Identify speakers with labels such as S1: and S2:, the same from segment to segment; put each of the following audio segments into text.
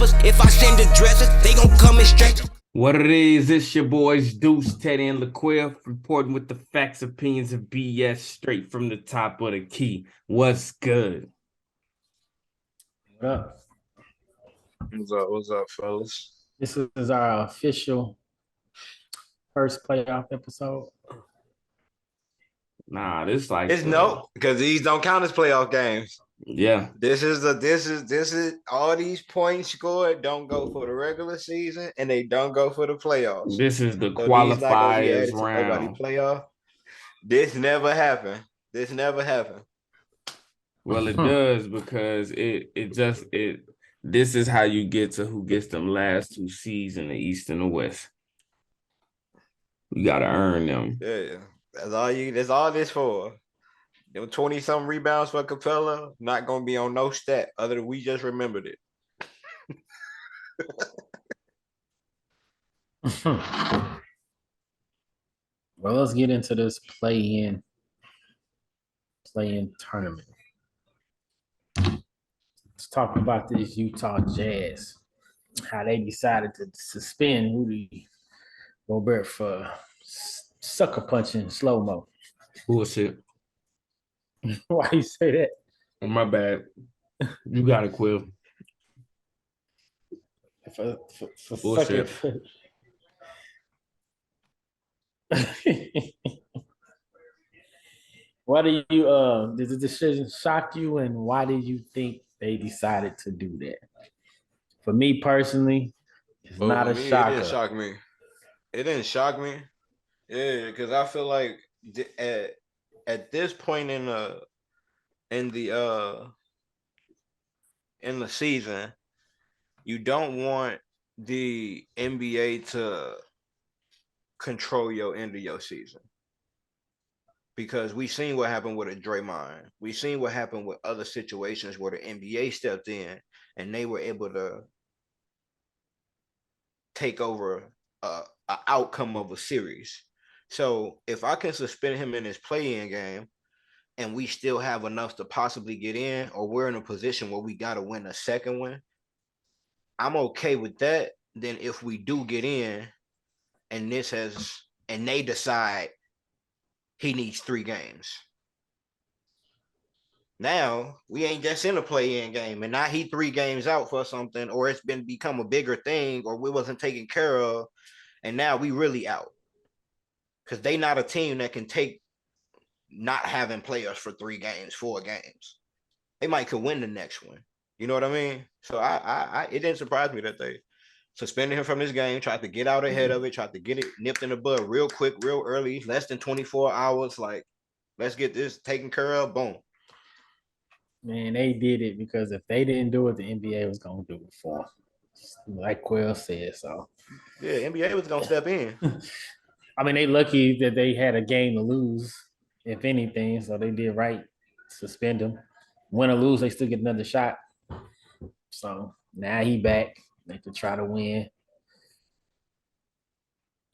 S1: rappers. If I send the dressers, they gon' come in straight.
S2: What it is, it's your boys Deuce, Teddy, and LaQuill reporting with the facts, opinions, and BS straight from the top of the key. What's good?
S3: What up?
S4: What's up, fellas?
S3: This is our official first playoff episode.
S2: Nah, this like
S4: It's no, because these don't count as playoff games.
S2: Yeah.
S4: This is all these points scored don't go for the regular season and they don't go for the playoffs.
S2: This is the
S4: So these not gonna be
S2: qualifiers
S4: added to nobody
S2: round.
S4: playoff. This never happened.
S2: Well, it does because this is how you get to who gets them last two seeds in the East and the West. You gotta earn them.
S4: Yeah. That's all this for. Them 20-something rebounds for Capella, not gonna be on no stat other than we just remembered it.
S3: Well, let's get into this play-in tournament. Let's talk about this Utah Jazz, how they decided to suspend Rudy Gobert for sucker punching slow-mo.
S2: Bullshit.
S3: Why you say that?
S2: Oh, my bad. You got it, Quill.
S3: For
S2: Bullshit.
S3: Why do you did the decision shock you, and why did you think they decided to do that? For me personally, it's not a shocker.
S4: It didn't shock me. It didn't shock me. Yeah, because I feel like at this point in the season, you don't want the NBA to control your end of your season. Because we seen what happened with a Draymond. We seen what happened with other situations where the NBA stepped in and they were able to take over an outcome of a series. So if I can suspend him in his play-in game and we still have enough to possibly get in, or we're in a position where we got to win a second one, I'm okay with that. Then if we do get in and they decide he needs 3 games. Now we ain't just in a play-in game, and now he 3 games out for something, or it's become a bigger thing, or we wasn't taken care of, and now we really out. Because they not a team that can take not having players for 3 games, 4 games. They might could win the next one. You know what I mean? So it didn't surprise me that they suspended him from this game, tried to get out ahead of it, tried to get it nipped in the bud real quick, real early, less than 24 hours. Like, let's get this taken care of. Boom.
S3: Man, they did it because if they didn't do it, the NBA was going to do it for them. Like Quill said, so.
S4: Yeah, NBA was going to step in.
S3: I mean, they lucky that they had a game to lose, if anything, so they did right. Suspend him. Win or lose, they still get another shot. So now he back. They could try to win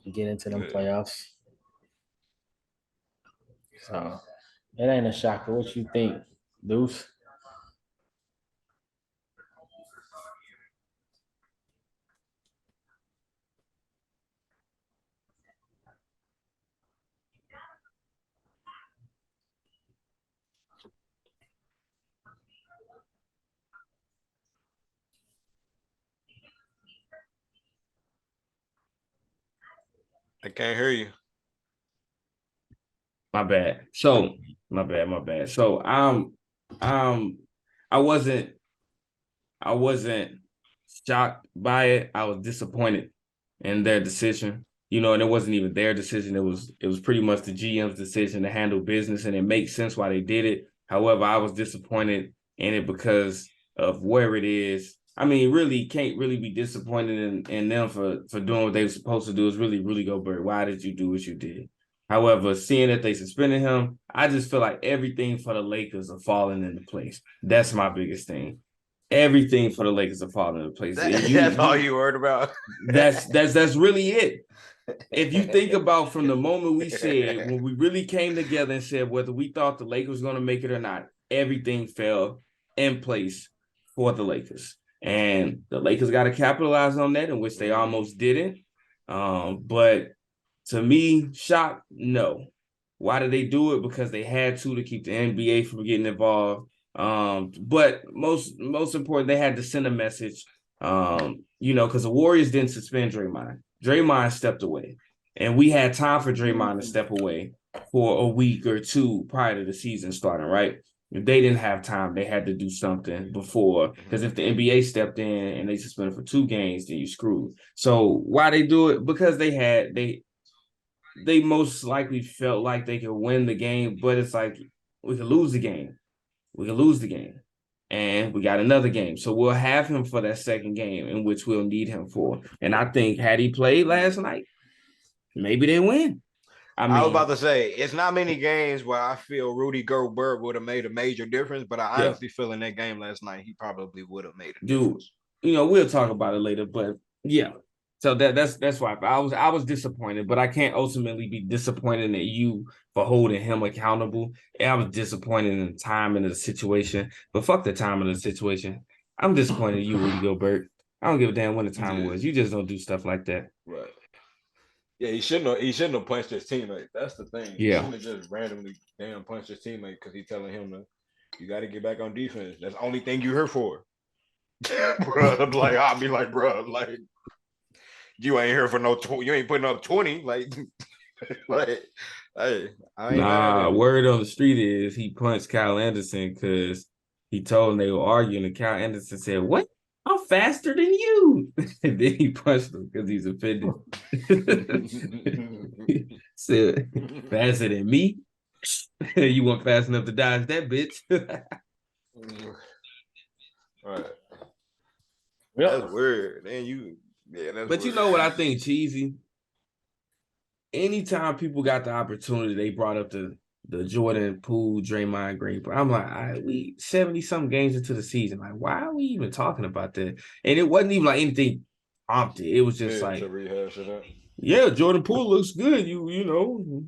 S3: and get into them playoffs. So it ain't a shocker. What you think, Deuce?
S4: I can't hear you.
S2: My bad. So my bad. So I wasn't shocked by it. I was disappointed in their decision. You know, and it wasn't even their decision. It was pretty much the GM's decision to handle business, and it makes sense why they did it. However, I was disappointed in it because of where it is. I mean, really can't really be disappointed in them for doing what they were supposed to do. Is really, Rudy Gobert. Why did you do what you did? However, seeing that they suspended him, I just feel like everything for the Lakers are falling into place. That's my biggest thing. Everything for the Lakers are falling into place.
S4: That's all you worried about.
S2: That's really it. If you think about from the moment we said, when we really came together and said whether we thought the Lakers were going to make it or not, everything fell in place for the Lakers. And the Lakers got to capitalize on that, in which they almost didn't. But to me, shock, no. Why did they do it? Because they had to keep the NBA from getting involved. But most important, they had to send a message. Because the Warriors didn't suspend Draymond. Draymond stepped away, and we had time for Draymond to step away for a week or two prior to the season starting. Right? If they didn't have time, they had to do something before. Because if the NBA stepped in and they suspended for 2 games, then you screwed. So why they do it? Because they most likely felt like they could win the game, but it's like we could lose the game. We could lose the game. And we got another game. So we'll have him for that second game in which we'll need him for. And I think had he played last night, maybe they win.
S4: I was about to say, it's not many games where I feel Rudy Gobert would have made a major difference, but I honestly feel in that game last night, he probably would have made a difference.
S2: We'll talk about it later, but yeah. So that's why I was disappointed, but I can't ultimately be disappointed at you for holding him accountable. And I was disappointed in the time and the situation, but fuck the time and the situation. I'm disappointed in you, Rudy Gobert. I don't give a damn when the time was. You just don't do stuff like that.
S5: Right. Yeah, he shouldn't have punched his teammate. That's the thing. He shouldn't have just randomly punched his teammate because he's telling him you got to get back on defense. That's the only thing you're here for. Bro, like I'll be like, bro, like you ain't here for you ain't putting up 20. Like, hey,
S2: word on the street is he punched Kyle Anderson because he told him they were arguing, and Kyle Anderson said, "What? I'm faster than you." And then he punched him because he's offended. Said, "Faster than me? You weren't fast enough to dodge that bitch."
S5: Right.
S4: That's weird. And
S2: but
S4: weird.
S2: You know what I think, cheesy? Anytime people got the opportunity, they brought up the Jordan Poole, Draymond Green. I'm like, all right, we 70-something games into the season. Like, why are we even talking about that? And it wasn't even like anything prompted. It was just like,
S5: to rehash it.
S2: Yeah, Jordan Poole looks good. You know,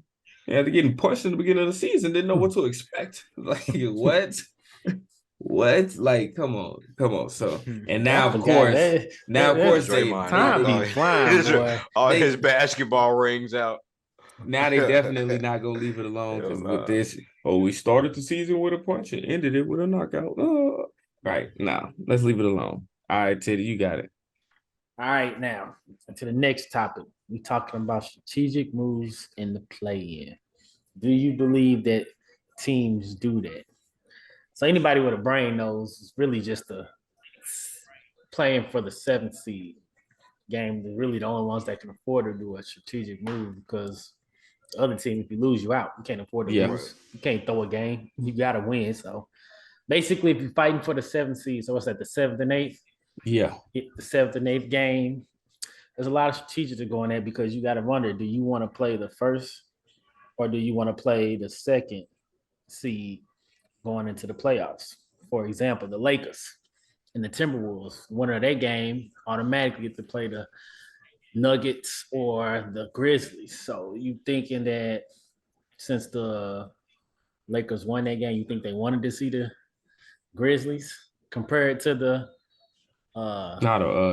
S2: after getting punched in the beginning of the season, didn't know what to expect. Like, what? What? Like, come on. So, and now, of course,
S3: time be flying, boy.
S4: All his basketball rings out.
S2: Now they definitely not gonna leave it alone because with this, we started the season with a punch and ended it with a knockout. Right, now let's leave it alone. All right, Teddy, you got it.
S3: All right, now to the next topic. We're talking about strategic moves in the play-in. Do you believe that teams do that? So anybody with a brain knows it's really just playing for the 7th seed game. They're really the only ones that can afford to do a strategic move because the other team, if you lose, you out. You can't afford to lose. You can't throw a game. You got to win. So basically, if you're fighting for the 7th seed, so what's that, the 7th and 8th?
S2: Yeah.
S3: The 7th and 8th game. There's a lot of strategic to go in there because you got to wonder, do you want to play the 1st or do you want to play the 2nd seed going into the playoffs? For example, the Lakers and the Timberwolves, winner of their game automatically get to play the Nuggets or the Grizzlies. So you thinking that since the Lakers won that game, you think they wanted to see the Grizzlies compared to the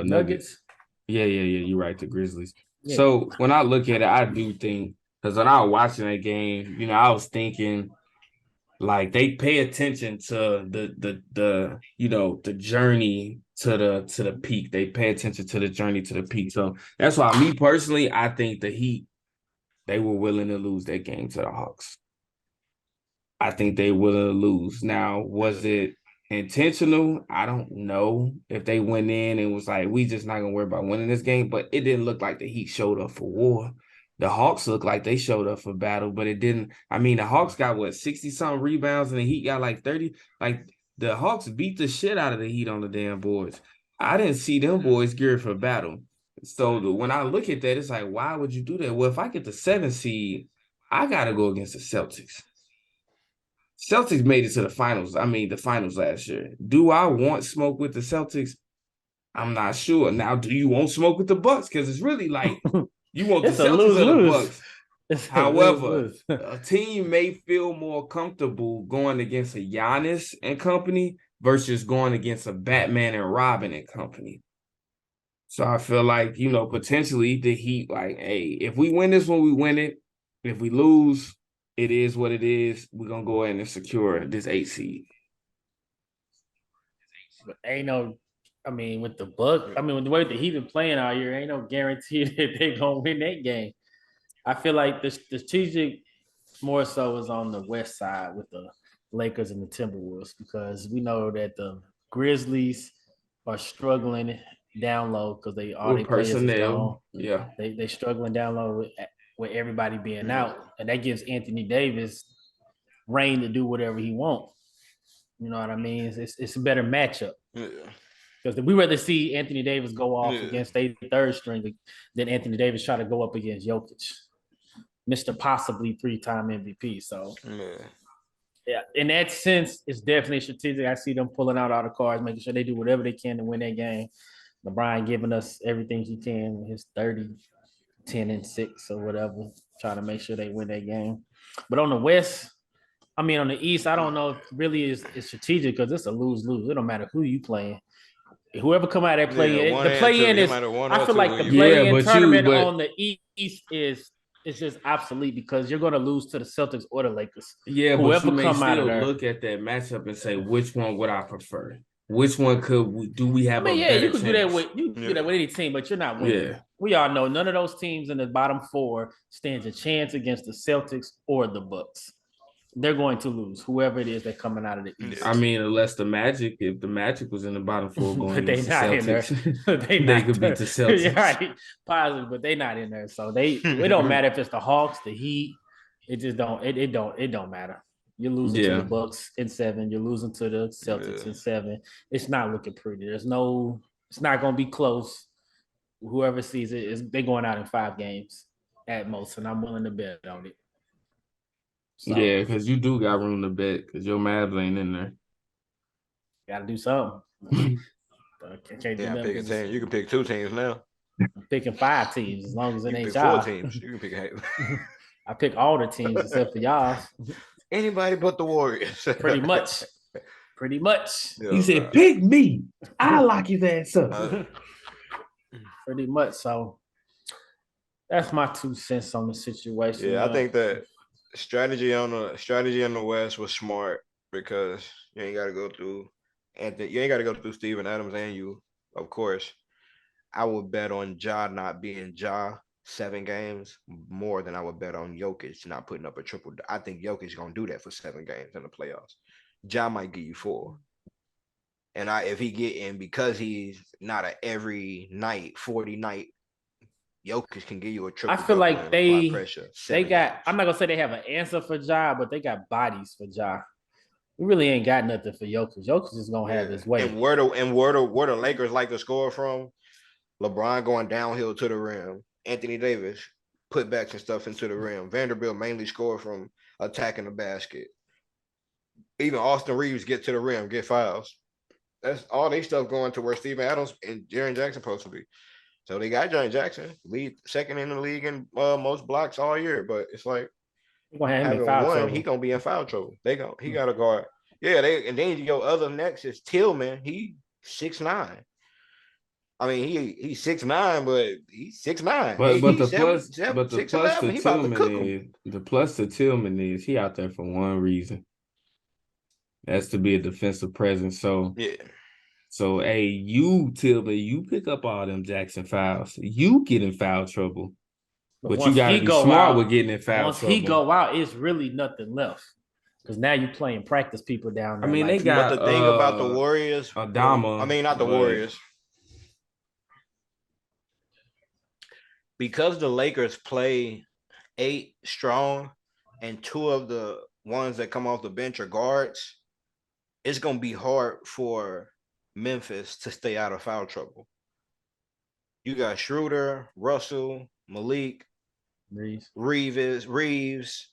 S3: Nuggets?
S2: Yeah, you're right, the Grizzlies. Yeah. So when I look at it, I do think, because when I was watching that game, I was thinking, like, they pay attention to the journey to the peak. They pay attention to the journey to the peak. So that's why, me personally, I think the Heat, they were willing to lose that game to the Hawks. I think they were willing to lose. Now, was it intentional? I don't know if they went in and was like, we just not gonna worry about winning this game. But it didn't look like the Heat showed up for war. The Hawks looked like they showed up for battle, but it didn't. I mean, the Hawks got 60-something rebounds, and the Heat got like 30. Like, the Hawks beat the shit out of the Heat on the damn boards. I didn't see them boys geared for battle. So when I look at that, it's like, why would you do that? Well, if I get the 7th seed, I gotta go against the Celtics. Celtics made it to the finals. The finals last year. Do I want smoke with the Celtics? I'm not sure. Now, do you want smoke with the Bucks? Because it's really like, you want the Celtics or the Bucks. However, a team may feel more comfortable going against a Giannis and company versus going against a Batman and Robin and company. So I feel like, potentially the Heat, like, hey, if we win this one, we win it. If we lose, it is what it is. We're going to go in and secure this 8 seed.
S3: But with the with the way the Heat been playing all year, ain't no guarantee that they're going to win that game. I feel like the strategic more so is on the west side with the Lakers and the Timberwolves, because we know that the Grizzlies are struggling down low because all their players is gone.
S2: Yeah,
S3: they struggling down low with everybody being out, and that gives Anthony Davis reign to do whatever he wants. You know what I mean? It's a better matchup.
S5: Yeah.
S3: Because we rather see Anthony Davis go off against a third string than Anthony Davis try to go up against Jokic, Mr. Possibly 3-time MVP. So, yeah, in that sense, it's definitely strategic. I see them pulling out all the cards, making sure they do whatever they can to win that game. LeBron giving us everything he can with his 30, 10, and 6 or whatever, trying to make sure they win that game. But on the West, on the East, I don't know if really is strategic, because it's a lose-lose. It don't matter who you playing. Whoever come out of that play-in, the play-in is. I feel like the play-in tournament on the East is just obsolete, because you're going to lose to the Celtics or the Lakers.
S2: Yeah, whoever but you may still look at that matchup and say, which one would I prefer? Which one do we have a better
S3: you could do that with any team, but you're not winning. Yeah. We all know none of those teams in the bottom 4 stands a chance against the Celtics or the Bucks. They're going to lose, whoever it is that's coming out of the East.
S2: Unless if the Magic was in the bottom 4 going against the Celtics,
S3: they
S2: could beat the Celtics.
S3: Yeah, right, positive, but they're not in there. So it don't matter if it's the Hawks, the Heat. It just don't. It don't matter. You're losing to the Bucks in 7. You're losing to the Celtics in 7. It's not looking pretty. It's not going to be close. Whoever sees it they're going out in 5 games at most, and I'm willing to bet on it.
S2: So, yeah, because you do got room to bet, because your Mavs ain't in there.
S3: Got to do something.
S5: Pick a team. You can pick 2 teams now.
S3: I'm picking 5 teams, as long as it ain't
S5: 4 teams. You can pick
S3: I pick all the teams except for y'all.
S5: Anybody but the Warriors.
S3: Pretty much.
S2: Yeah, he said, pick me. I lock his ass up.
S3: Pretty much. So that's my 2 cents on the situation.
S5: Yeah, I think that strategy on the West was smart, because you ain't got to go through Steven Adams and you, of course. I would bet on Ja not being Ja 7 games more than I would bet on Jokic not putting up a triple. I think Jokic is gonna do that for 7 games in the playoffs. Ja might give you 4, and if he get in, because he's not a every night 40 night. Jokic can give you a triple.
S3: I feel like they got. I'm not gonna say they have an answer for Ja, but they got bodies for Ja. We really ain't got nothing for Jokic. Jokic is gonna have his way.
S5: And where the Lakers like to score from? LeBron going downhill to the rim. Anthony Davis putbacks and stuff into the rim. Vanderbilt mainly score from attacking the basket. Even Austin Reeves get to the rim, get fouls. That's all they stuff going to where Steven Adams and Jaren Jackson supposed to be. So they got Jaren Jackson, lead 2nd in the league in most blocks all year, but it's like
S3: he gonna
S5: be in foul trouble. He got a guard. Yeah, and then your other next is Tillman. He 6'9". I mean, he's 6'9", but he's 6'9".
S2: The plus to Tillman is he out there for one reason. That's to be a defensive presence. So
S5: yeah.
S2: So hey, Tillman, you pick up all them Jackson fouls. You get in foul trouble. But you gotta be smart with getting in foul trouble.
S3: Once he go out, it's really nothing left. Because now you're playing practice people down there.
S2: I mean, they got
S5: but the thing about the Warriors.
S2: Adama.
S5: I mean, not the Warriors. Because the Lakers play 8 strong and 2 of the ones that come off the bench are guards, it's going to be hard for Memphis to stay out of foul trouble. You got Schroeder, Russell, Malik, Reeves,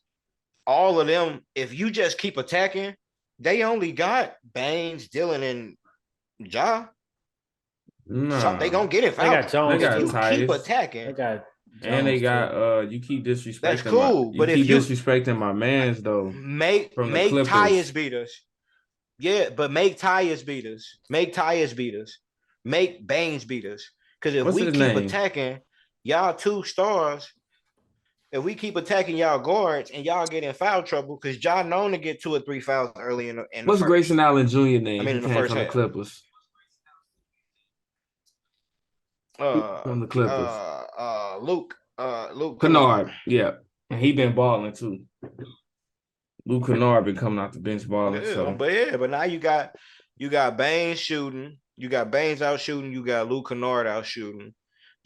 S5: all of them. If you just keep attacking, they only got Baines, Dillon, and Ja.
S2: No.
S5: So they gonna get it foul.
S3: They got Jones.
S2: They got
S5: you keep attacking.
S3: They got
S2: and they got you keep disrespecting.
S5: That's cool, but if you
S2: disrespecting my mans though,
S5: make Tyus beat us.
S4: Yeah, but make Tyus beat us. Make Tyus beat us. Make Baines beat us. Because if
S2: What's
S4: we
S2: his
S4: keep
S2: name?
S4: attacking y'all 2 stars, if we keep attacking y'all guards and y'all get in foul trouble, because John known to get 2 or 3 fouls early in the
S2: What's
S4: first.
S2: Grayson Allen Jr.
S4: I
S2: name?
S4: mean,
S2: He
S4: in the
S2: came
S4: first
S2: from the
S4: half.
S2: Clippers. From the Clippers.
S4: Luke
S2: Kennard. Yeah. And he been balling too. Luke Kennard been coming off the bench balling.
S4: But now you got Baines shooting, you got Baines out shooting, you got Luke Kennard out shooting.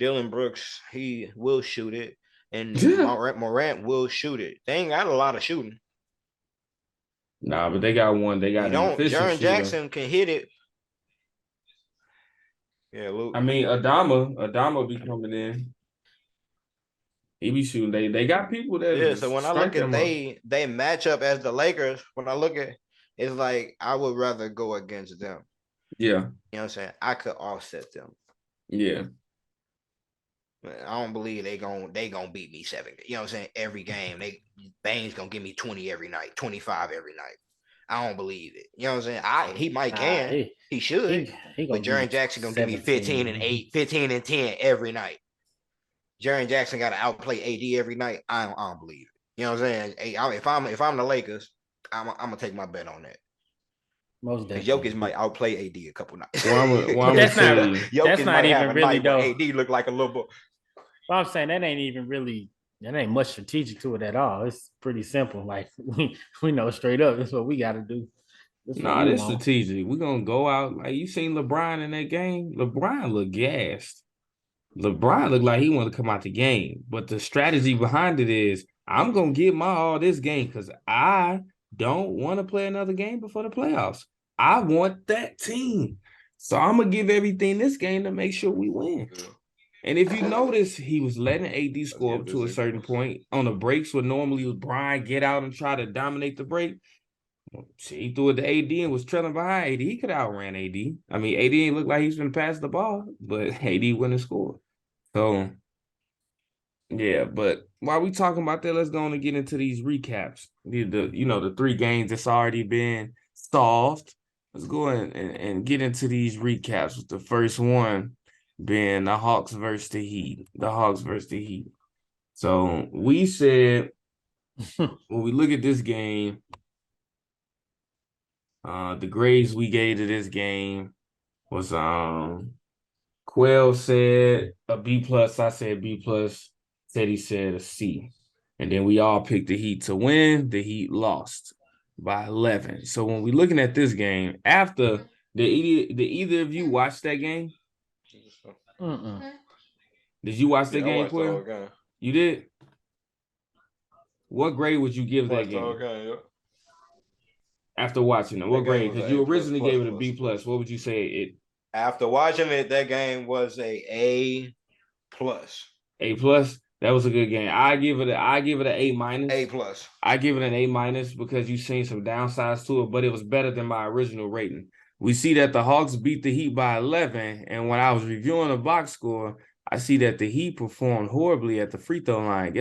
S4: Dylan Brooks, he will shoot it, and Morant will shoot it. They ain't got a lot of shooting.
S2: Nah, but they got one. They got an efficient
S4: Jaren
S2: shooter.
S4: Jackson can hit it. Yeah, Luke.
S2: I mean, Adama be coming in. He be shooting. They got people that.
S4: Yeah, so when I look at they match up as the Lakers, when I look at it's like I would rather go against them.
S2: Yeah.
S4: You know what I'm saying? I could offset them.
S2: Yeah.
S4: I don't believe they gonna beat me 7. You know what I'm saying? Every game, Baines gonna give me 20 every night, 25 every night. I don't believe it. You know what I'm saying? He might can. He should. But Jaren Jackson gonna give me 15 and 8, 15 and 10 every night. Jaren Jackson got to outplay AD every night. I don't believe it. You know what I'm saying? If I'm the Lakers, I'm gonna take my bet on that.
S3: Most definitely.
S4: Jokic might outplay AD a couple nights.
S3: That's not even really though.
S4: AD look like a little boy.
S3: Well, I'm saying that ain't much strategic to it at all. It's pretty simple. Like we know straight up. That's what we got to do.
S2: This strategic. We're gonna go out like you seen LeBron in that game. LeBron looked gassed. LeBron looked like he wanted to come out the game, but the strategy behind it is I'm gonna get my all this game because I don't want to play another game before the playoffs. I want that team, so I'm gonna give everything this game to make sure we win. And if you notice, he was letting AD score up to a certain point on the breaks where normally Brian get out and try to dominate the break. He threw it to AD and was trailing behind AD. He could have outran AD. I mean, AD ain't look like he's going to pass the ball, but AD wouldn't score. So, yeah, but while we talking about that, let's go on and get into these recaps. The 3 games that's already been solved. Let's go and get into these recaps with the first one being the Hawks versus the Heat. So we said when we look at this game, the grades we gave to this game was Quell said a B+, I said B+, said he said a C. And then we all picked the Heat to win. The Heat lost by 11. So when we're looking at this game, after did either of you watch that game? Did you watch that game, Quell? You did? What grade would you give that game? After watching it, what grade? Because you originally gave it a B+. What would you say it?
S4: After watching it, that game was A+.
S2: A+. That was a good game. I give it an A-.
S4: A+.
S2: I give it an A- because you've seen some downsides to it, but it was better than my original rating. We see that the Hawks beat the Heat by 11, and when I was reviewing the box score, I see that the Heat performed horribly at the free throw line.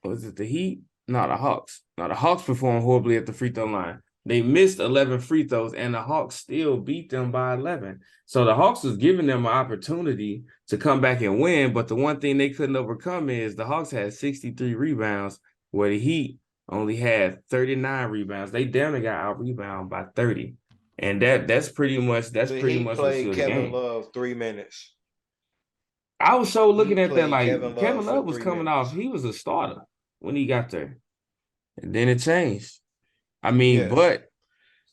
S2: Was it the Heat? No, the Hawks. No, the Hawks performed horribly at the free throw line. They missed 11 free throws, and the Hawks still beat them by 11. So the Hawks was giving them an opportunity to come back and win, but the one thing they couldn't overcome is the Hawks had 63 rebounds, where the Heat only had 39 rebounds. They damn near got out-rebounded by 30. And that's pretty much what's
S4: played Kevin Love 3 minutes.
S2: I was so looking at that like Kevin Love was coming off. He was a starter when he got there. And then it changed. I mean, but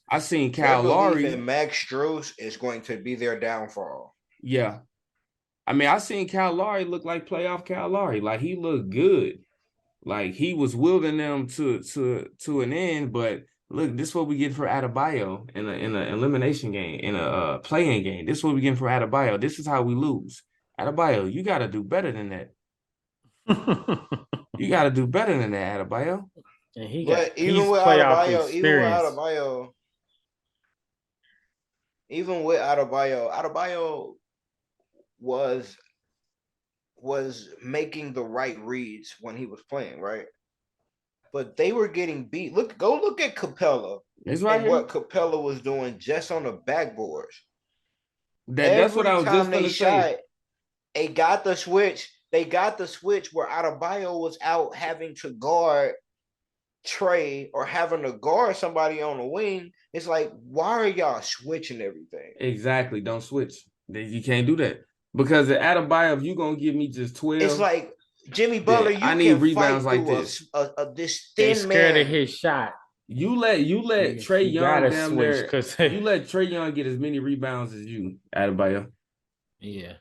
S2: I seen Kyle Lowry.
S4: And Max Strus is going to be their downfall.
S2: Yeah. I mean, I seen Kyle Lowry look like playoff Kyle Lowry. Like, he looked good. Like, he was wielding them to an end. But, look, this is what we get for Adebayo in an elimination game, in a play-in game. This is what we get for Adebayo. This is how we lose. Adebayo, you got to do better than that. You got to do better than that, Adebayo.
S3: And even with Adebayo,
S4: Adebayo was making the right reads when he was playing, right? but they were getting beat. Go look at Capella
S2: It's right
S4: and
S2: here.
S4: what Capella was doing just on the backboards.
S2: That's what I was just
S4: they
S2: gonna
S4: shot,
S2: say.
S4: they got the switch. They got the switch where Adebayo was out having to guard Trey or having to guard somebody on the wing. It's like, why are y'all switching everything?
S2: Exactly. Don't switch. You can't do that. Because at Adebayo, if you're gonna give me just 12,
S4: it's like Jimmy Butler, you
S2: I need
S4: can
S2: rebounds
S4: fight
S2: like
S4: through
S2: this.
S4: this
S3: They
S4: thin
S3: scared
S4: man.
S3: of his shot.
S2: You let Trey
S3: You
S2: Young
S3: gotta
S2: down
S3: switch
S2: there.
S3: because
S2: You let Trey Young get as many rebounds as you, Adebayo.
S3: yeah.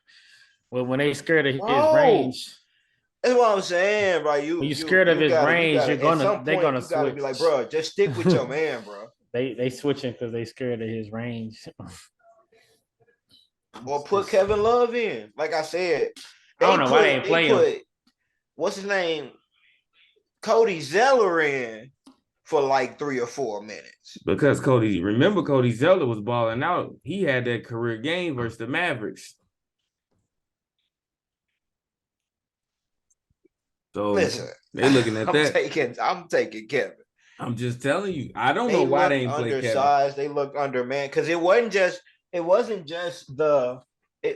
S3: Well, when they scared of his
S4: Bro,
S3: range,
S4: that's what I'm saying, bro.
S3: when you scared of his range,
S4: at some
S3: they're
S4: point
S3: gonna
S4: you gotta
S3: switch.
S4: be like, bro, just stick with your man, bro.
S3: They switching because they scared of his range.
S4: Or put Kevin Love in. Like I said,
S3: I don't know why they ain't play him.
S4: What's his name? Cody Zeller in for like 3 or 4 minutes.
S2: Because Cody Zeller was balling out. He had that career game versus the Mavericks. So
S4: listen,
S2: they looking at that.
S4: I'm taking Kevin.
S2: I'm just telling you. I don't know why they ain't play Kevin.
S4: Undersized. They look undermanned because it wasn't just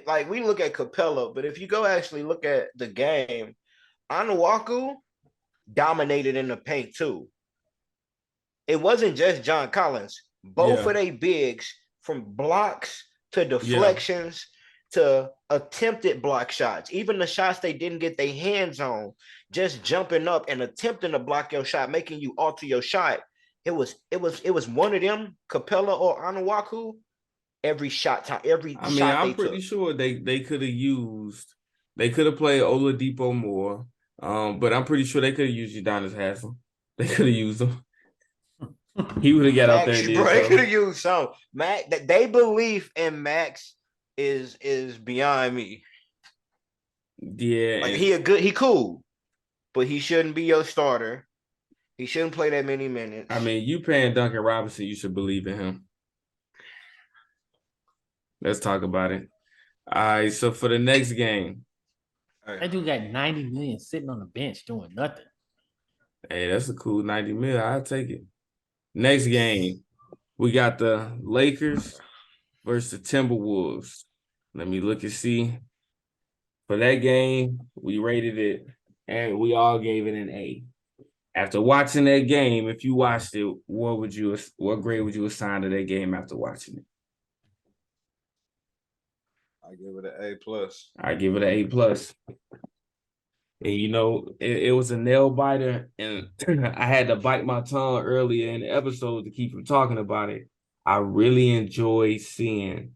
S4: like we look at Capella, but if you go actually look at the game, Anuaku dominated in the paint too. It wasn't just John Collins. Both of they bigs, from blocks to deflections to attempted block shots, even the shots they didn't get their hands on, just jumping up and attempting to block your shot, making you alter your shot. It was one of them, Capella or Anuaku, every shot time,
S2: I'm pretty sure they could have played Oladipo more. But I'm pretty sure they could have used Udonis Haslem. They could have used him. He would have got out there and did
S4: they could have used some. They belief in Max is beyond me.
S2: Yeah.
S4: Like he cool, but he shouldn't be your starter. He shouldn't play that many minutes.
S2: I mean, you paying Duncan Robinson, you should believe in him. Let's talk about it. All right, so for the next game.
S3: That dude got 90 million sitting on the bench doing nothing.
S2: Hey, that's a cool 90 mil. I'll take it. Next game, we got the Lakers versus the Timberwolves. Let me look and see. For that game, we rated it, and we all gave it an A. After watching that game, if you watched it, what grade would you assign to that game after watching it?
S5: I give it an A+.
S2: I give it an A+. And it was a nail biter, and I had to bite my tongue earlier in the episode to keep from talking about it. I really enjoyed seeing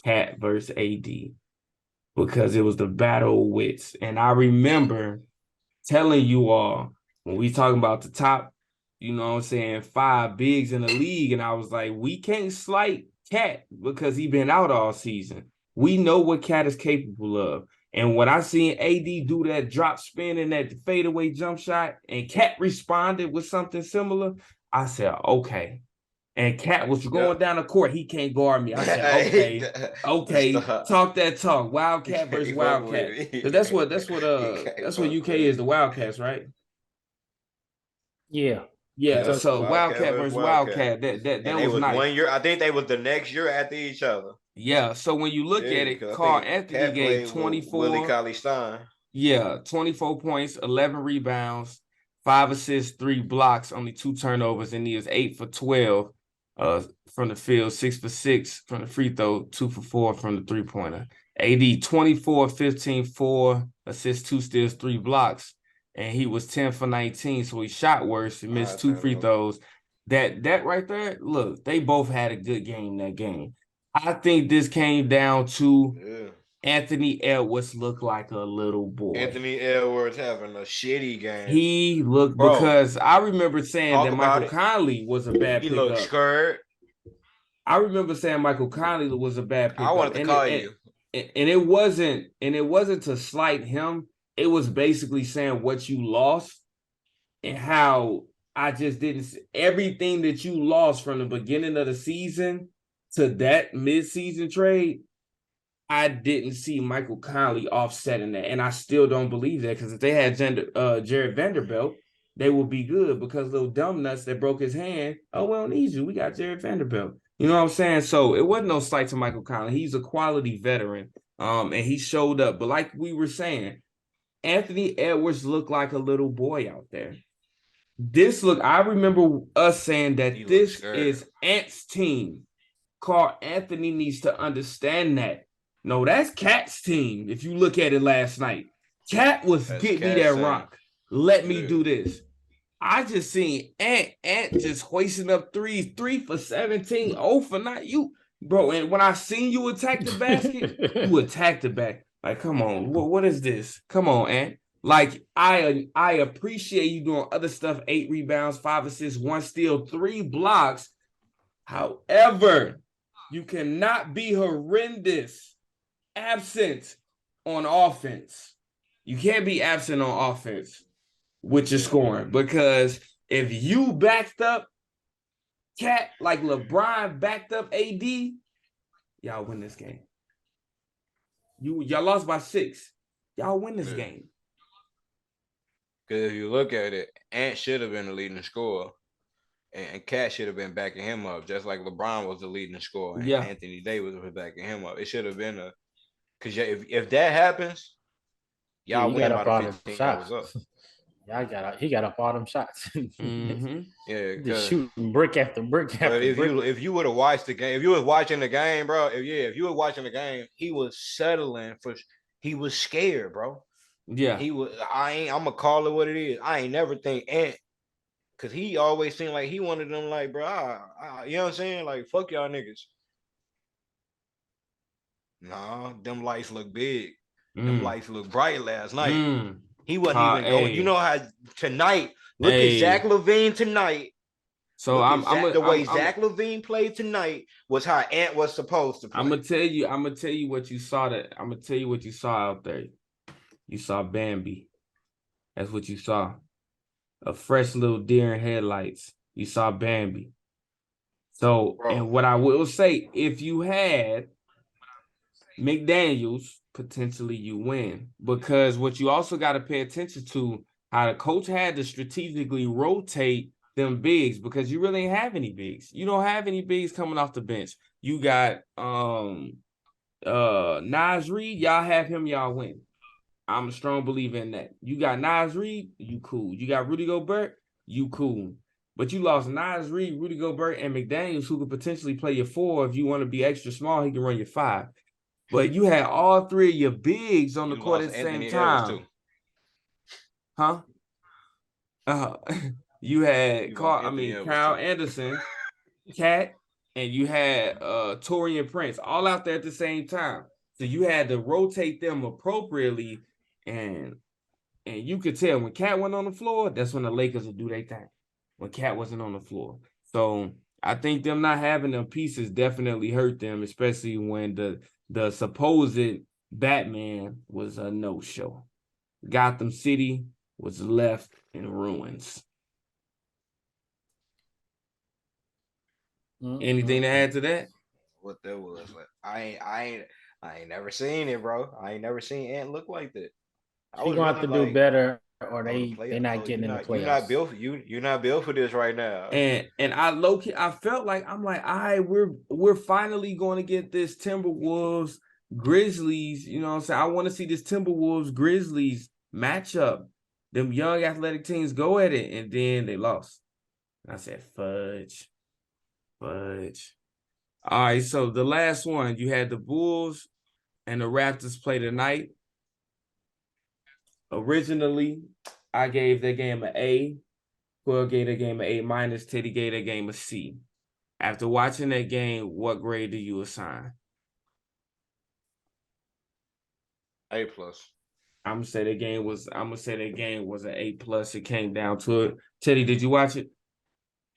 S2: Cat versus AD because it was the battle of wits. And I remember telling you all when we talking about the top, 5 bigs in the league, and I was like, we can't slight Cat because he been out all season. We know what Cat is capable of. And when I seen AD do that drop spin and that fadeaway jump shot, and Cat responded with something similar, I said, okay. And Cat was going down the court. He can't guard me. I said, okay, talk that talk. Wildcat versus Wildcat. That's what UK is, the Wildcats, right?
S3: Yeah.
S2: Yeah. So Wildcat versus Wildcat. That was nice.
S4: 1 year. I think they was the next year after each other.
S2: Yeah, so when you look at it, Carl Anthony gave 24.
S4: Willie Cauley-Stein.
S2: Yeah, 24 points, 11 rebounds, 5 assists, 3 blocks, only 2 turnovers, and he was 8 for 12 from the field, 6 for 6 from the free throw, 2 for 4 from the three-pointer. AD 24, 15, 4 assists, 2 steals, 3 blocks, and he was 10 for 19, so he shot worse. He missed 2 free throws. That right there, look, they both had a good game that game. I think this came down to Anthony Edwards looked like a little boy.
S4: Anthony Edwards having a shitty game.
S2: He looked, because I remember saying that Michael Conley was a bad pickup. He looked scared. I remember saying Michael Conley was a bad pickup.
S4: I wanted to call you.
S2: And it wasn't to slight him. It was basically saying what you lost and how I just didn't – everything that you lost from the beginning of the season to that mid-season trade, I didn't see Michael Conley offsetting that, and I still don't believe that, because if they had Jared Vanderbilt, they will be good because little dumb nuts that broke his hand, oh, we don't need you. We got Jared Vanderbilt. You know what I'm saying? So it wasn't no slight to Michael Conley. He's a quality veteran, and he showed up. But like we were saying, Anthony Edwards looked like a little boy out there. I remember us saying that this is Ant's team. Carl Anthony needs to understand that. No, that's Cat's team. If you look at it last night, Cat was get me that rock. Let me do this. I just seen Ant just hoisting up threes, 3 for 17, 0 for 9. You, bro, and when I seen you attack the basket, you attacked the back. Like, come on, what is this? Come on, Ant. Like, I appreciate you doing other stuff, 8 rebounds, 5 assists, 1 steal, 3 blocks. However, you cannot be horrendous absent on offense. You can't be absent on offense with your scoring, because if you backed up Cat like LeBron backed up AD, y'all win this game. Y'all lost by 6. Y'all win this game.
S5: Because if you look at it, Ant should have been the leading scorer, and Cat should have been backing him up, just like LeBron was the leading scorer, and Anthony Davis was backing him up. It should have been because if that happens, y'all win by the 15 shots.
S3: He got up all them shots.
S2: Mm-hmm.
S5: Yeah,
S3: just shooting brick after brick after brick.
S5: If you would have watched the game, if you was watching the game, bro, if you were watching the game, he was settling he was scared, bro.
S2: Yeah,
S5: I'm gonna call it what it is. I ain't never think Ant, because he always seemed like he wanted them, like, bro, you know what I'm saying? Like, fuck y'all niggas. Nah, them lights look big. Them lights look bright last night. He wasn't even going. You know how tonight, look at Zach Lavine tonight.
S2: So
S5: the way Zach Lavine played tonight was how Ant was supposed to play.
S2: I'm gonna tell you what you saw. I'm gonna tell you what you saw out there. You saw Bambi. That's what you saw. A fresh little deer in headlights. You saw Bambi. So, and what I will say, if you had McDaniels, potentially you win. Because what you also got to pay attention to, how the coach had to strategically rotate them bigs, because you really ain't have any bigs. You don't have any bigs coming off the bench. You got Naz Reid, y'all have him, y'all win. I'm a strong believer in that. You got Naz Reid, you cool. You got Rudy Gobert, you cool. But you lost Naz Reid, Rudy Gobert, and McDaniels, who could potentially play your 4. If you want to be extra small, he can run your 5. But you had all 3 of your bigs on the court at the same time. Huh? You had Kyle Anderson, Cat, and you had Taurean Prince all out there at the same time. So you had to rotate them appropriately, and you could tell when Cat went on the floor, that's when the Lakers would do their thing. When Cat wasn't on the floor. So I think them not having them pieces definitely hurt them, especially when the supposed Batman was a no-show. Gotham City was left in ruins. Anything to add to that?
S5: What that was? Like, I ain't never seen it, bro. I ain't never seen Ant look like that.
S3: He gonna have to do better, or they're not getting in the playoffs.
S5: You're not built for this right now.
S2: And I felt like, I'm like, all right, we're finally going to get this Timberwolves Grizzlies. You know what I'm saying? I want to see this Timberwolves Grizzlies matchup. Them young athletic teams go at it, and then they lost. And I said, fudge. All right, so the last one, you had the Bulls and the Raptors play tonight. Originally, I gave that game an A. Quill gave that game an A-. Teddy gave that game a C. After watching that game, what grade do you assign?
S5: A+.
S2: I'm gonna say that game was an A+. It came down to it. Teddy, did you watch it?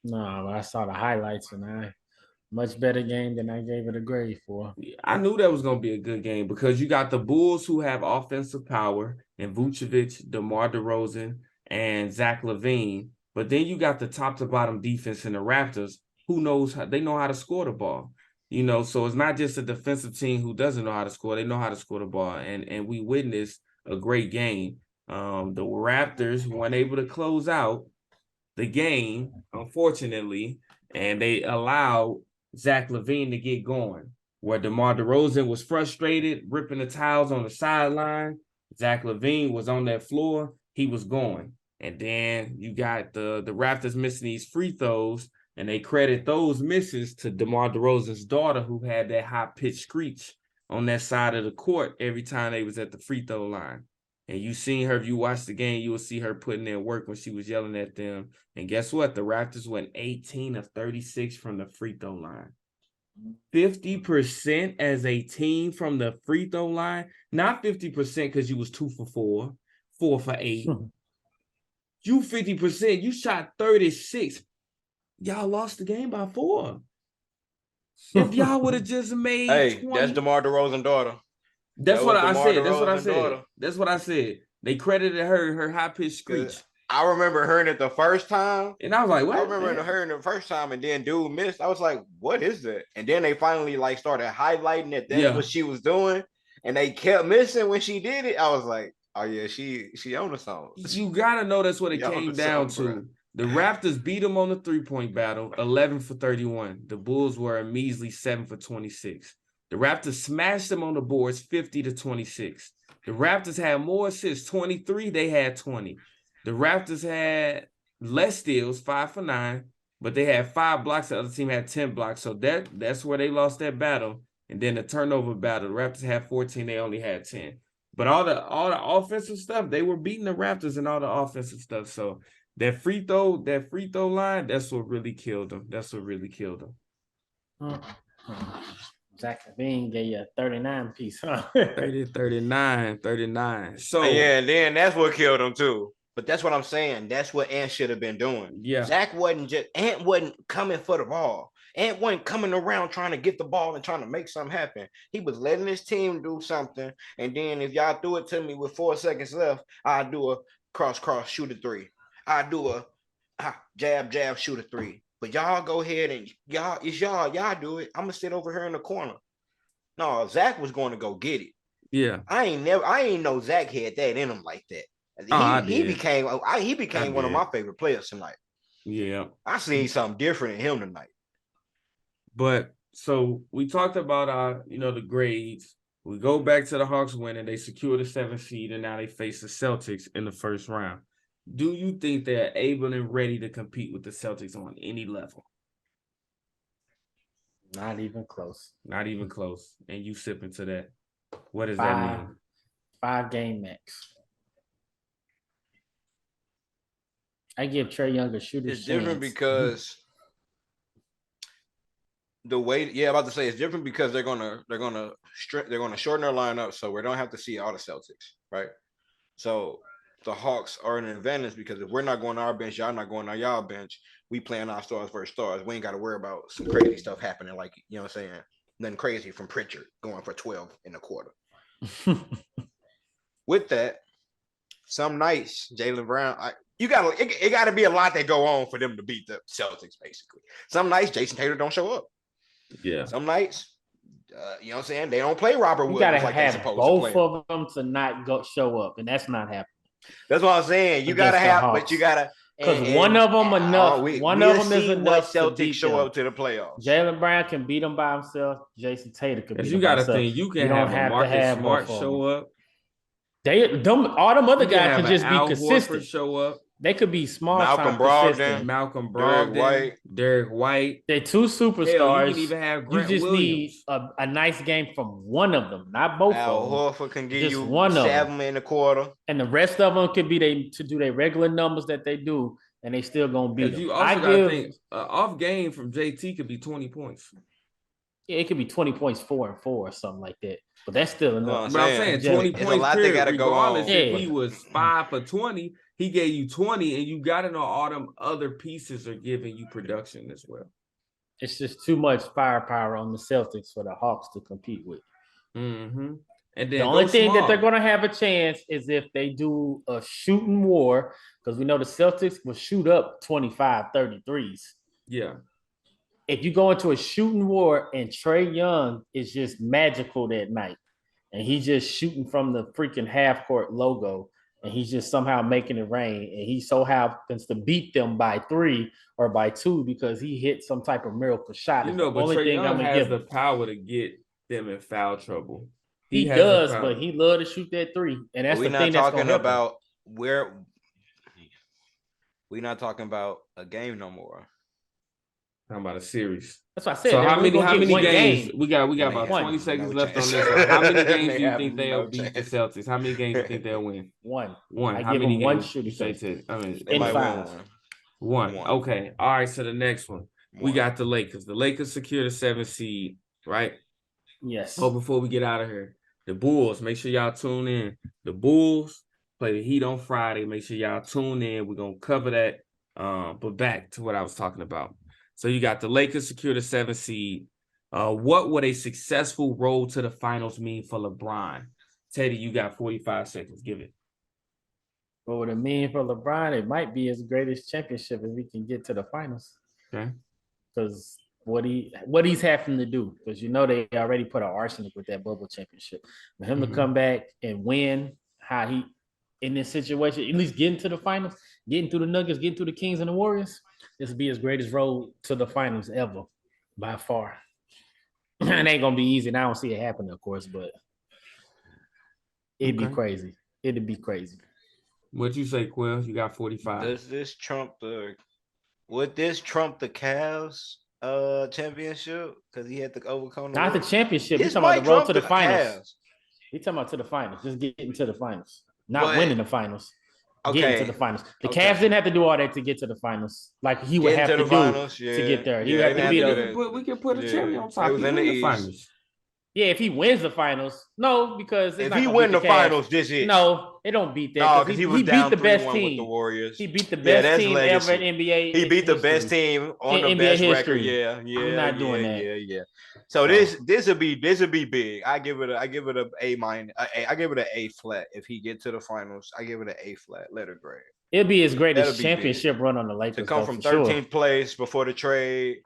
S3: No, but I saw the highlights, and much better game than I gave it a grade for.
S2: I knew that was going to be a good game, because you got the Bulls, who have offensive power, and Vucevic, DeMar DeRozan, and Zach Lavine. But then you got the top to bottom defense in the Raptors, who they know how to score the ball. You know, so it's not just a defensive team who doesn't know how to score. They know how to score the ball. And we witnessed a great game. The Raptors weren't able to close out the game, unfortunately, and they allowed Zach Lavine to get going. Where DeMar DeRozan was frustrated, ripping the towels on the sideline, Zach Lavine was on that floor. He was going. And then you got the Raptors missing these free throws, and they credit those misses to DeMar DeRozan's daughter, who had that high-pitched screech on that side of the court every time they was at the free throw line. And you seen her, if you watch the game, you will see her putting in work when she was yelling at them. And guess what? The Raptors went 18 of 36 from the free throw line. 50% as a team from the free throw line. Not 50% because you was 2 for 4, 4 for 8. You 50%, you shot 36. Y'all lost the game by 4. If y'all would have just made 20.
S5: That's DeMar DeRozan's daughter.
S2: That's what I said. That's what I said. They credited her high-pitched screech.
S5: I remember hearing it the first time.
S2: And I was like, what?
S5: I remember hearing it the first time, and then dude missed. I was like, what is that? And then they finally like started highlighting it. That's what she was doing. And they kept missing when she did it. I was like, oh yeah, she on the song.
S2: You gotta know that's what it came down to. Bro. The Raptors beat them on the 3-point battle, 11 for 31. The Bulls were a measly 7 for 26. The Raptors smashed them on the boards 50 to 26. The Raptors had more assists, 23. They had 20. The Raptors had less steals, 5 for 9, but they had 5 blocks. The other team had 10 blocks. So that's where they lost that battle. And then the turnover battle, the Raptors had 14. They only had 10. But all the offensive stuff, they were beating the Raptors and all the offensive stuff. So that free throw line, that's what really killed them.
S3: Zach Lavine gave you a 39 piece, huh?
S2: 39. So
S4: yeah, and then that's what killed them too. But that's what I'm saying. That's what Ant should have been doing.
S2: Yeah.
S4: Ant wasn't coming for the ball. Ant wasn't coming around trying to get the ball and trying to make something happen. He was letting his team do something. And then if y'all threw it to me with 4 seconds left, I'd do a cross, shoot a 3. I'd do a jab, shoot a 3. But y'all go ahead and y'all do it. I'm gonna sit over here in the corner. No, Zach was going to go get it.
S2: Yeah.
S4: I ain't know Zach had that in him like that. He became one of my favorite players tonight.
S2: Yeah.
S4: I seen something different in him tonight.
S2: But so we talked about the grades. We go back to the Hawks winning. They secure the 7th seed, and now they face the Celtics in the first round. Do you think they're able and ready to compete with the Celtics on any level?
S3: Not even close.
S2: And you sipping to that. What does that mean?
S3: 5-game max. I give Trae Young a shooter's chance.
S5: It's different because the way, I'm about to say it's different because they're gonna shorten their lineup so we don't have to see all the Celtics, right? So the Hawks are an advantage because if we're not going to our bench, y'all not going to y'all bench, we playing our stars versus stars. We ain't got to worry about some crazy stuff happening, like, you know what I'm saying? Nothing crazy from Pritchard going for 12 in a quarter. With that, some nights, Jaylen Brown, it got to be a lot that go on for them to beat the Celtics, basically. Some nights, Jason Taylor don't show up.
S2: Yeah.
S4: Some nights, you know what I'm saying? They don't play Robert Williams.
S3: You got to have both of them to not show up, and that's not happening.
S4: That's what I'm saying. You got to have, but you got to.
S3: Because one of them enough. One of them is enough.
S4: Celtics show up to the playoffs.
S3: Jaylen Brown can beat them by himself. Jason Taylor can beat them
S2: by himself. You got to think you can have a Marcus Smart show up.
S3: All them other guys can just be consistent.
S2: Show up.
S3: They could be small.
S5: Malcolm
S2: Brogdon, Derek White.
S3: They're 2 superstars.
S2: Hell, you can even have Grant
S3: Williams.
S2: Need
S3: a nice game from one of them, not both
S4: Al
S3: of them.
S4: Horford can give
S3: just
S4: you
S3: one
S4: 7 in the quarter.
S3: And the rest of them could be to do their regular numbers that they do, and they still going to beat them.
S2: You also got to think, off game from JT could be 20 points.
S3: Yeah, it could be 20 points, 4 and 4 or something like that. But that's still enough.
S2: But I'm saying 20 points.
S4: A lot they got to go on.
S2: If he was 5 for 20, he gave you 20, and you got to know all them other pieces are giving you production as well.
S3: It's just too much firepower on the Celtics for the Hawks to compete with.
S2: Mm-hmm. And then
S3: the only thing that they're going to have a chance is if they do a shooting war, because we know the Celtics will shoot up 25, 33s.
S2: Yeah.
S3: If you go into a shooting war and Trae Young is just magical that night, and he's just shooting from the freaking half-court logo, and he's just somehow making it rain. And he so happens to beat them by 3 or by 2 because he hit some type of miracle shot.
S2: You know, but Trae Young has the power to get them in foul trouble.
S3: He does, but he love to shoot that 3, and that's the thing that's
S4: talking about where. We're not talking about a game no more.
S2: Talking about a series.
S3: That's what I said.
S2: So how many games? We got about 20 seconds left on this. How many games do you think they'll beat the Celtics? How many games do you think they'll win?
S3: One.
S2: How many games?
S3: One shooting.
S4: They might win
S2: one. Okay. All right. So the next one, we got the Lakers. The Lakers secure the 7th seed, right?
S3: Yes.
S2: Oh, before we get out of here, the Bulls. Make sure y'all tune in. The Bulls play the Heat on Friday. Make sure y'all tune in. We're gonna cover that. But back to what I was talking about. So you got the Lakers secure the 7th seed. What would a successful road to the finals mean for LeBron? Teddy, you got 45 seconds. Give it.
S3: What would it mean for LeBron? It might be his greatest championship if he can get to the finals.
S2: Okay.
S3: Because what he's having to do, because you know they already put an arsenic with that bubble championship. For him to come back and win, how he in this situation, at least getting to the finals, getting through the Nuggets, getting through the Kings and the Warriors, this will be his greatest road to the finals ever, by far. It ain't gonna be easy, and I don't see it happen, of course, but it'd be crazy. It'd be crazy.
S2: What'd you say, Quill? You got 45.
S4: Would this trump the Cavs championship? Because he had to overcome
S3: not the championship. He's talking about the road to the finals. He's talking about to the finals, just getting to the finals. Not winning the finals. Getting to the finals. The Cavs didn't have to do all that to get to the finals. Like he would have to do to get there. He would have to beat
S2: we can put a cherry on top. He win the finals.
S3: Yeah, if he wins the finals. No, because
S4: if he win the finals, this is
S3: no, it don't beat that. No, because he beat the best team.
S4: With the Warriors.
S3: He beat the best team ever in NBA.
S4: He beat the best team on the best record. Yeah.
S3: I'm not doing that.
S4: Yeah. So this would be big. I give it a A minus. I give it an A flat if he get to the finals. I give it an A flat. Letter grade.
S3: It'll be his greatest championship run on the Lakers.
S4: To come from 13th place before the trade,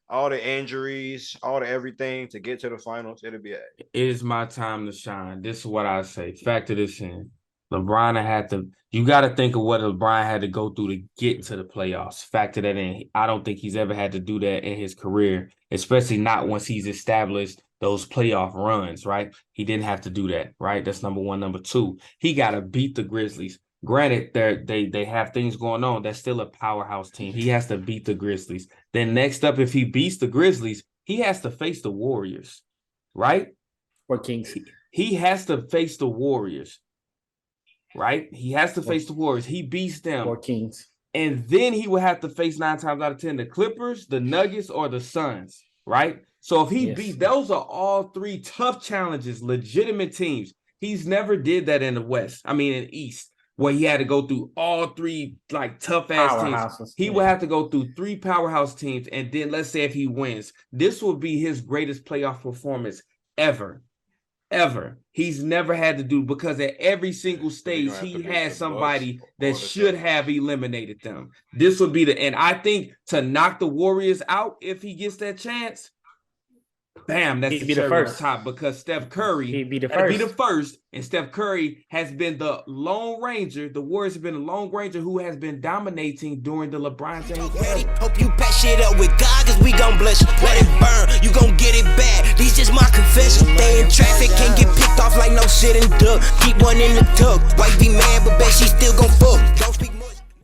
S4: all the injuries, all the everything to get to the finals, it'll be it
S2: is my time to shine. This is what I say. Factor this in. LeBron you got to think of what LeBron had to go through to get to the playoffs. Factor that in. I don't think he's ever had to do that in his career, especially not once he's established those playoff runs, right? He didn't have to do that, right? That's number one. Number two, he got to beat the Grizzlies. Granted, they have things going on. That's still a powerhouse team. He has to beat the Grizzlies. Then next up, if he beats the Grizzlies, he has to face the Warriors, right?
S3: Or Kings.
S2: He has to face the Warriors, right? He has to face the Warriors. He beats them.
S3: Or Kings.
S2: And then he would have to face 9 times out of 10 the Clippers, the Nuggets, or the Suns, right? So if he beats, those are all 3 tough challenges, legitimate teams. He's never did that in the West. I mean, in the East, where he had to go through all 3 like tough ass teams. He would have to go through 3 powerhouse teams, and then let's say if he wins, this will be his greatest playoff performance ever. He's never had to do, because at every single stage he had somebody that should have eliminated them. This would be and I think to knock the Warriors out if he gets that chance. Bam, that's the cherry on top, because Steph Curry
S3: he'd be the
S2: first, and Steph Curry has been the Lone Ranger. The Warriors have been the Lone Ranger who has been dominating during the LeBron James era.
S1: Hope you pack shit up with God, cause we gon' bless you. Let it burn, you gon' get it back. These just my confession. Stay in traffic, can't get picked off like no shit and duck. Keep one in the tuck. Wife be mad, but bet she still gon' fuck. Don't speak